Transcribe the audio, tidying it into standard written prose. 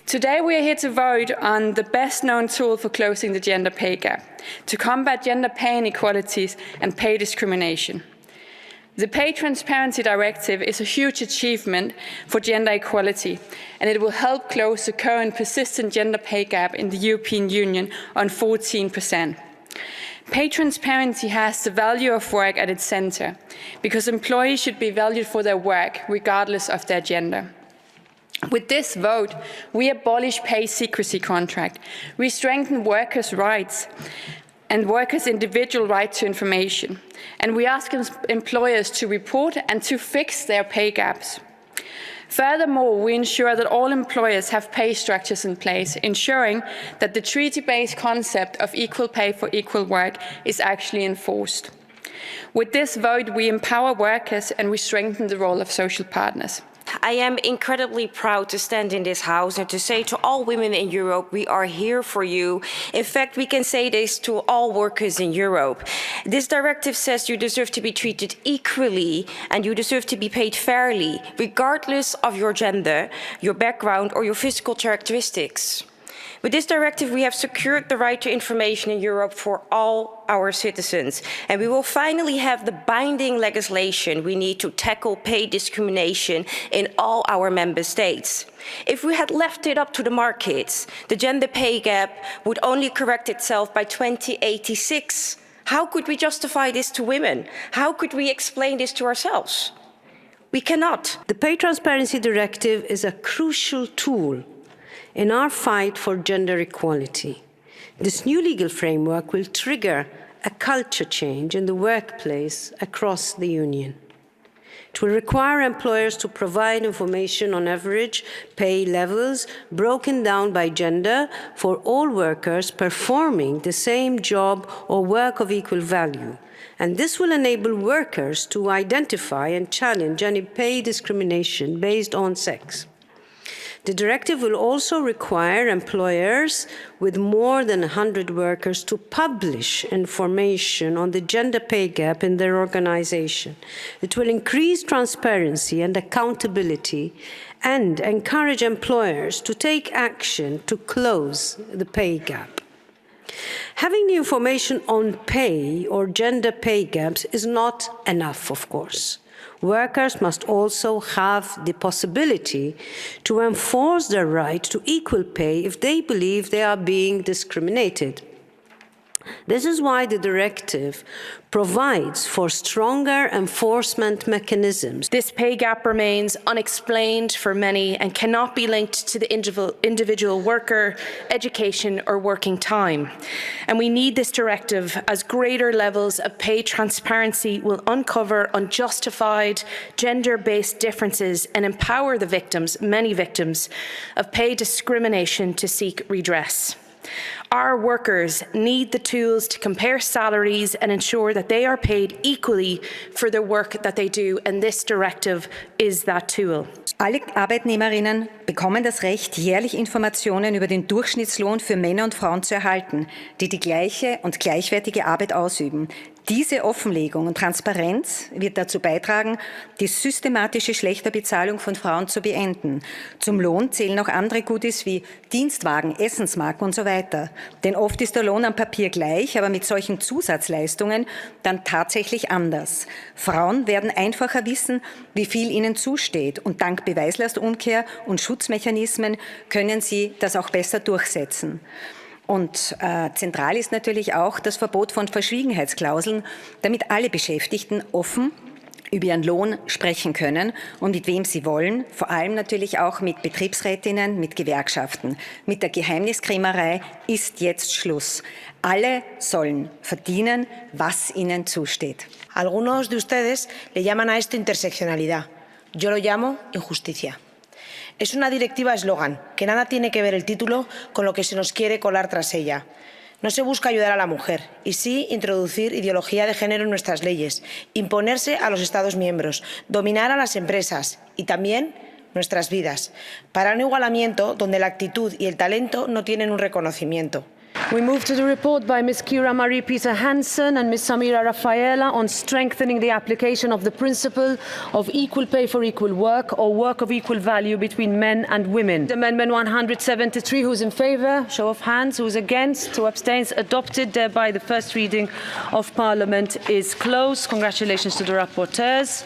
Today we are here to vote on the best-known tool for closing the gender pay gap, to combat gender pay inequalities and pay discrimination. The Pay Transparency Directive is a huge achievement for gender equality, and it will help close the current persistent gender pay gap in the European Union on 14%. Pay transparency has the value of work at its center, because employees should be valued for their work, regardless of their gender. With this vote, we abolish pay secrecy contract, we strengthen workers' rights and workers' individual right to information, and we ask employers to report and to fix their pay gaps. Furthermore, we ensure that all employers have pay structures in place, ensuring that the treaty-based concept of equal pay for equal work is actually enforced. With this vote, we empower workers and we strengthen the role of social partners. I am incredibly proud to stand in this House and to say to all women in Europe, we are here for you. In fact, we can say this to all workers in Europe. This directive says you deserve to be treated equally and you deserve to be paid fairly, regardless of your gender, your background, or your physical characteristics. With this directive, we have secured the right to information in Europe for all our citizens, and we will finally have the binding legislation we need to tackle pay discrimination in all our member states. If we had left it up to the markets, the gender pay gap would only correct itself by 2086. How could we justify this to women? How could we explain this to ourselves? We cannot. The Pay Transparency Directive is a crucial tool in our fight for gender equality. This new legal framework will trigger a culture change in the workplace across the Union. It will require employers to provide information on average pay levels broken down by gender for all workers performing the same job or work of equal value. And this will enable workers to identify and challenge any pay discrimination based on sex. The directive will also require employers with more than 100 workers to publish information on the gender pay gap in their organization. It will increase transparency and accountability and encourage employers to take action to close the pay gap. Having the information on pay or gender pay gaps is not enough, of course. Workers must also have the possibility to enforce their right to equal pay if they believe they are being discriminated. This is why the directive provides for stronger enforcement mechanisms. This pay gap remains unexplained for many and cannot be linked to the individual worker, education or working time. And we need this directive as greater levels of pay transparency will uncover unjustified gender-based differences and empower the victims, many victims, of pay discrimination to seek redress. Our workers need the tools to compare salaries and ensure that they are paid equally for the work that they do, and this directive is that tool. Alle Arbeitnehmerinnen bekommen das Recht, jährlich Informationen über den Durchschnittslohn für Männer und Frauen zu erhalten, die die gleiche und gleichwertige Arbeit ausüben. Diese Offenlegung und Transparenz wird dazu beitragen, die systematische Schlechterbezahlung von Frauen zu beenden. Zum Lohn zählen auch andere Goodies wie Dienstwagen, Essensmarken und so weiter. Denn oft ist der Lohn am Papier gleich, aber mit solchen Zusatzleistungen dann tatsächlich anders. Frauen werden einfacher wissen, wie viel ihnen zusteht, und dank Beweislastumkehr und Schutzmechanismen können sie das auch besser durchsetzen. Und zentral ist natürlich auch das Verbot von Verschwiegenheitsklauseln, damit alle Beschäftigten offen über ihren Lohn sprechen können und mit wem sie wollen, vor allem natürlich auch mit Betriebsrätinnen, mit Gewerkschaften. Mit der Geheimniskrämerei ist jetzt Schluss. Alle sollen verdienen, was ihnen zusteht. Algunos de ustedes le llaman a esto interseccionalidad. Yo lo llamo injusticia. Es una directiva eslogan, que nada tiene que ver el título con lo que se nos quiere colar tras ella. No se busca ayudar a la mujer, y sí introducir ideología de género en nuestras leyes, imponerse a los Estados miembros, dominar a las empresas y también nuestras vidas, para un igualamiento donde la actitud y el talento no tienen un reconocimiento. We move to the report by Ms. Kira Marie PETER-HANSEN and Ms. Samira Rafaela on strengthening the application of the principle of equal pay for equal work or work of equal value between men and women. Amendment 173, who's in favour? Show of hands. Who's against? Who abstains? Adopted. Thereby the first reading of Parliament is closed. Congratulations to the rapporteurs.